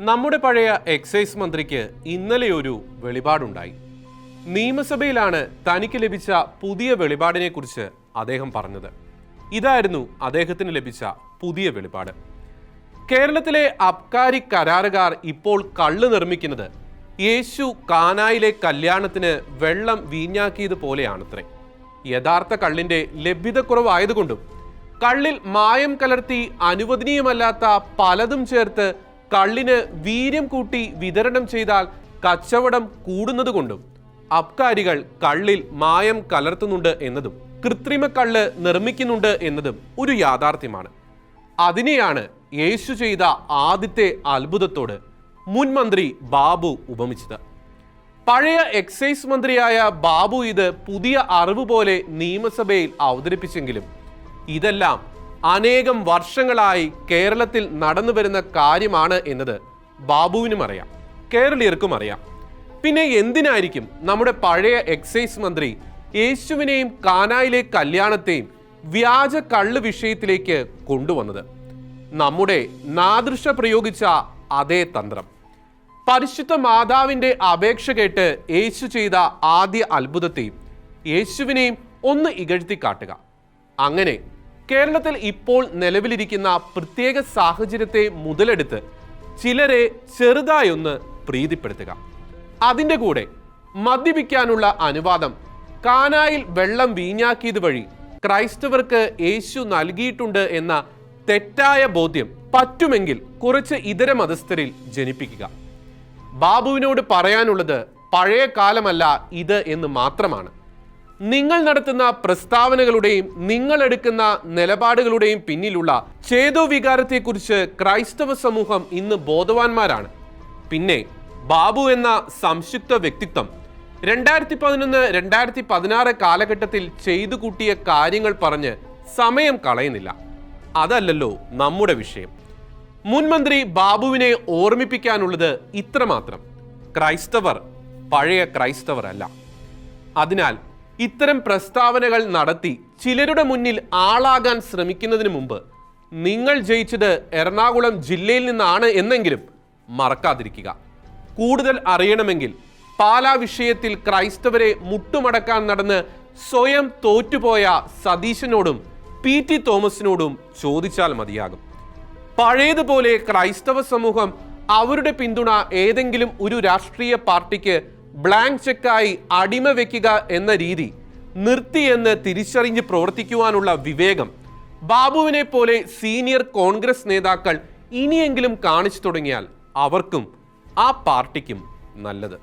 നമ്മുടെ പഴയ എക്സൈസ് മന്ത്രിക്ക് ഇന്നലെ ഒരു വെളിപാടുണ്ടായി. നിയമസഭയിലാണ് തനിക്ക് ലഭിച്ച പുതിയ വെളിപാടിനെ കുറിച്ച് അദ്ദേഹം പറഞ്ഞത്. ഇതായിരുന്നു അദ്ദേഹത്തിന് ലഭിച്ച പുതിയ വെളിപാട്. കേരളത്തിലെ അബ്കാരി കരാറുകാർ ഇപ്പോൾ കള്ള് നിർമ്മിക്കുന്നത് യേശു കാനായിലെ കല്യാണത്തിന് വെള്ളം വീഞ്ഞാക്കിയത് പോലെയാണത്രേ. യഥാർത്ഥ കള്ളിന്റെ ലഭ്യതക്കുറവായതുകൊണ്ടും കള്ളിൽ മായം കലർത്തി അനുവദനീയമല്ലാത്ത പലതും ചേർത്ത് കള്ളിന് വീര്യം കൂട്ടി വിതരണം ചെയ്താൽ കച്ചവടം കൂടുന്നതുകൊണ്ടും അബ്കാരികൾ കള്ളിൽ മായം കലർത്തുന്നുണ്ട് എന്നതും കൃത്രിമ കള്ള് നിർമ്മിക്കുന്നുണ്ട് എന്നതും ഒരു യാഥാർത്ഥ്യമാണ്. അതിനെയാണ് യേശു ചെയ്ത ആദ്യത്തെ അത്ഭുതത്തോട് മുൻ മന്ത്രി ബാബു ഉപമിച്ചത്. പഴയ എക്സൈസ് മന്ത്രിയായ ബാബു ഇത് പുതിയ അറിവ് പോലെ നിയമസഭയിൽ അവതരിപ്പിച്ചെങ്കിലും ഇതെല്ലാം അനേകം വർഷങ്ങളായി കേരളത്തിൽ നടന്നു വരുന്ന കാര്യമാണ് എന്നത് ബാബുവിനും അറിയാം, കേരളീയർക്കും അറിയാം. പിന്നെ എന്തിനായിരിക്കും നമ്മുടെ പഴയ എക്സൈസ് മന്ത്രി യേശുവിനെയും കാനായിലെ കല്യാണത്തെയും വ്യാജ കള്ള് വിഷയത്തിലേക്ക് കൊണ്ടുവന്നത്? നമ്മുടെ നാദൃശ പ്രയോഗിച്ച അതേ തന്ത്രം. പരിശുദ്ധ മാതാവിന്റെ അപേക്ഷ കേട്ട് യേശു ചെയ്ത ആദ്യ അത്ഭുതത്തെയും യേശുവിനെയും ഒന്ന് ഇകഴ്ത്തി കാട്ടുക. അങ്ങനെ കേരളത്തിൽ ഇപ്പോൾ നിലവിലിരിക്കുന്ന പ്രത്യേക സാഹചര്യത്തെ മുതലെടുത്ത് ചിലരെ ചെറുതായൊന്ന് പ്രീതിപ്പെടുത്തുക. അതിൻ്റെ കൂടെ മദ്യപിക്കാനുള്ള അനുവാദം കാനായിൽ വെള്ളം വീഞ്ഞാക്കിയത് വഴി ക്രൈസ്തവർക്ക് യേശു നൽകിയിട്ടുണ്ട് എന്ന തെറ്റായ ബോധ്യം പറ്റുമെങ്കിൽ കുറച്ച് ഇതര മതസ്ഥരിൽ ജനിപ്പിക്കുക. ബാബുവിനോട് പറയാനുള്ളത് പഴയ കാലമല്ല ഇത് എന്ന് മാത്രമാണ്. നിങ്ങൾ നടത്തുന്ന പ്രസ്താവനകളുടെയും നിങ്ങൾ എടുക്കുന്ന നിലപാടുകളുടെയും പിന്നിലുള്ള ചേതോവികാരത്തെക്കുറിച്ച് ക്രൈസ്തവ സമൂഹം ഇന്ന് ബോധവാന്മാരാണ്. പിന്നെ ബാബു എന്ന സംയുക്ത വ്യക്തിത്വം 2011-2016 കാലഘട്ടത്തിൽ ചെയ്തു കൂട്ടിയ കാര്യങ്ങൾ പറഞ്ഞ് സമയം കളയുന്നില്ല. അതല്ലല്ലോ നമ്മുടെ വിഷയം. മുൻമന്ത്രി ബാബുവിനെ ഓർമ്മിപ്പിക്കാനുള്ളത് ഇത്രമാത്രം: ക്രൈസ്തവർ പഴയ ക്രൈസ്തവരല്ല. അതിനാൽ ഇത്തരം പ്രസ്താവനകൾ നടത്തി ചിലരുടെ മുന്നിൽ ആളാകാൻ ശ്രമിക്കുന്നതിന് മുമ്പ് നിങ്ങൾ ജയിച്ചത് എറണാകുളം ജില്ലയിൽ നിന്നാണ് എന്നെങ്കിലും മറക്കാതിരിക്കുക. കൂടുതൽ അറിയണമെങ്കിൽ പാലാ വിഷയത്തിൽ ക്രൈസ്തവരെ മുട്ടുമടക്കാൻ നടന്ന് സ്വയം തോറ്റുപോയ സതീശനോടും PT തോമസിനോടും ചോദിച്ചാൽ മതിയാകും. പഴയതുപോലെ ക്രൈസ്തവ സമൂഹം അവരുടെ പിന്തുണ ഏതെങ്കിലും ഒരു രാഷ്ട്രീയ പാർട്ടിക്ക് ബ്ലാങ്ക് ചെക്കായി അടിമ വെക്കുക എന്ന രീതി നിർത്തിയെന്ന് തിരിച്ചറിഞ്ഞ് പ്രവർത്തിക്കുവാനുള്ള വിവേകം ബാബുവിനെ പോലെ സീനിയർ കോൺഗ്രസ് നേതാക്കൾ ഇനിയെങ്കിലും കാണിച്ചു തുടങ്ങിയാൽ അവർക്കും ആ പാർട്ടിക്കും നല്ലത്.